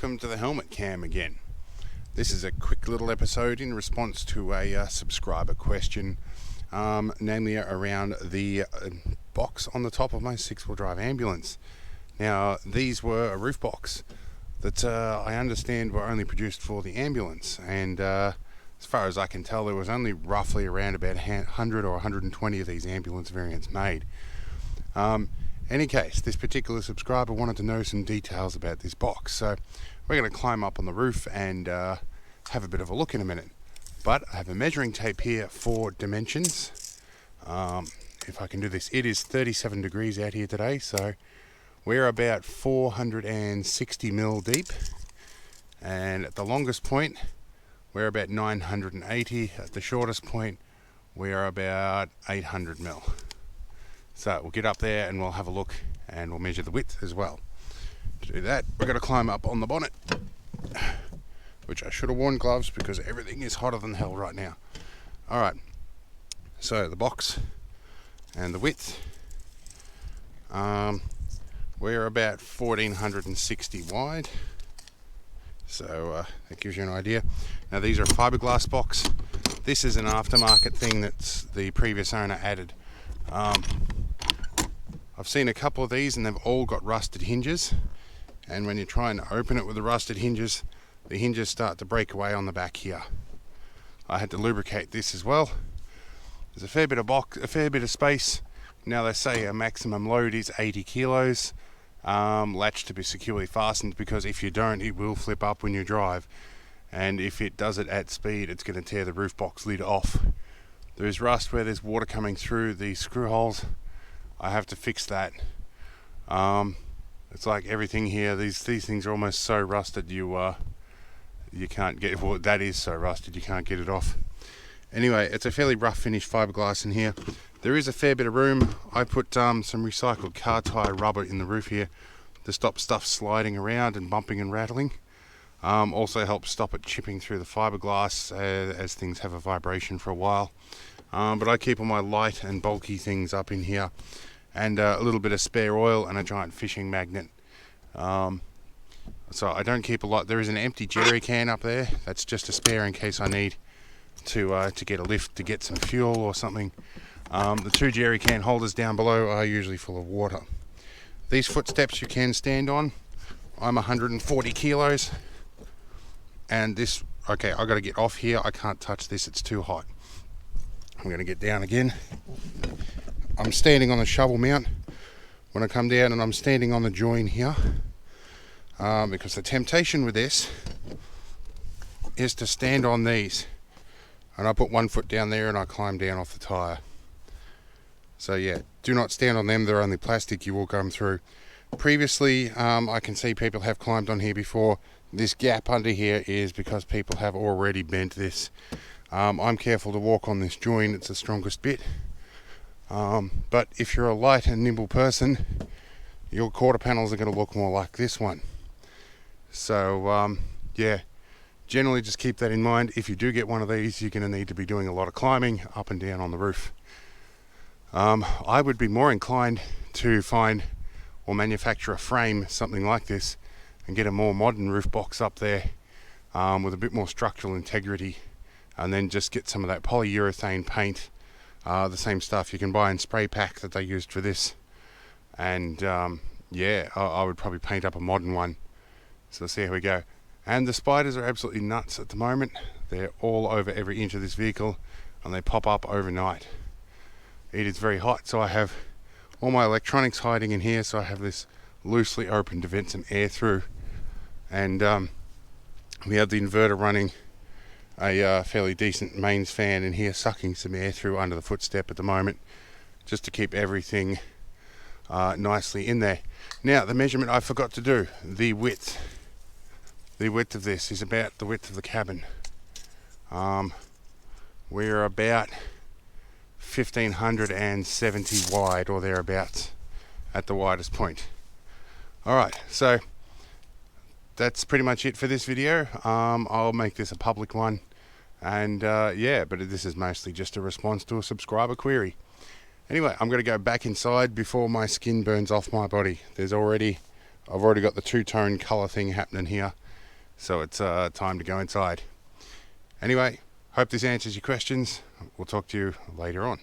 welcome to the helmet cam again. This is a quick little episode in response to a subscriber question, namely around the box on the top of my 6-wheel drive ambulance. Now, these were a roof box that I understand were only produced for the ambulance, and as far as I can tell, there was only roughly around about 100 or 120 of these ambulance variants made. Any case, this particular subscriber wanted to know some details about this box, so we're going to climb up on the roof and have a bit of a look in a minute. But I have a measuring tape here for dimensions. If I can do this, it is 37 degrees out here today, so we're about 460 mil deep, and at the longest point we're about 980. At the shortest point we're about 800 mil. So we'll get up there and we'll have a look and we'll measure the width as well. To do that, we're going to climb up on the bonnet, which I should have worn gloves because everything is hotter than hell right now. Alright, so the box and the width, we're about 1460 wide, so that gives you an idea. Now these are a fiberglass box. This is an aftermarket thing that the previous owner added. I've seen a couple of these and they've all got rusted hinges, and when you're trying to open it with the rusted hinges, the hinges start to break away on the back here. I had to lubricate this as well. There's a fair bit of space. Now they say a maximum load is 80 kilos. Latch to be securely fastened, because if you don't, it will flip up when you drive, and if it does it at speed, it's going to tear the roof box lid off. There is rust where there's water coming through the screw holes. I have to fix that. It's like everything here. These things are almost so rusted you can't get. Well, that is so rusted you can't get it off. Anyway, it's a fairly rough finished fiberglass in here. There is a fair bit of room. I put some recycled car tire rubber in the roof here to stop stuff sliding around and bumping and rattling. Also helps stop it chipping through the fiberglass as things have a vibration for a while. But I keep all my light and bulky things up in here, and a little bit of spare oil and a giant fishing magnet. So I don't keep a lot. There is an empty jerry can up there. That's just a spare in case I need to get a lift to get some fuel or something. The 2 jerry can holders down below are usually full of water. These footsteps you can stand on. I'm 140 kilos, and this, okay, I got to get off here. I can't touch this, it's too hot. I'm going to get down again. I'm standing on the shovel mount when I come down, and I'm standing on the join here, because the temptation with this is to stand on these, and I put one foot down there and I climb down off the tyre. So yeah, do not stand on them. They're only plastic, you will come through. Previously, I can see people have climbed on here before. This gap under here is because people have already bent this. I'm careful to walk on this join, it's the strongest bit. But if you're a light and nimble person, your quarter panels are going to look more like this one. So yeah, generally just keep that in mind. If you do get one of these, you're going to need to be doing a lot of climbing up and down on the roof. I would be more inclined to find or manufacture a frame, something like this, and get a more modern roof box up there with a bit more structural integrity, and then just get some of that polyurethane paint, the same stuff you can buy in spray pack that they used for this, and yeah, I would probably paint up a modern one. So let's see how we go. And the spiders are absolutely nuts at the moment. They're all over every inch of this vehicle, and they pop up overnight. It is very hot, so I have all my electronics hiding in here, so I have this loosely open to vent some air through, and we have the inverter running a fairly decent mains fan in here, sucking some air through under the footstep at the moment, just to keep everything nicely in there. Now, the measurement I forgot to do, the width of this is about the width of the cabin. We're about 1570 wide or thereabouts at the widest point. Alright, so that's pretty much it for this video. I'll make this a public one, and yeah, but this is mostly just a response to a subscriber query. Anyway, I'm going to go back inside before my skin burns off my body. There's already I've already got the two-tone colour thing happening here, so it's time to go inside. Anyway, hope this answers your questions. We'll talk to you later on.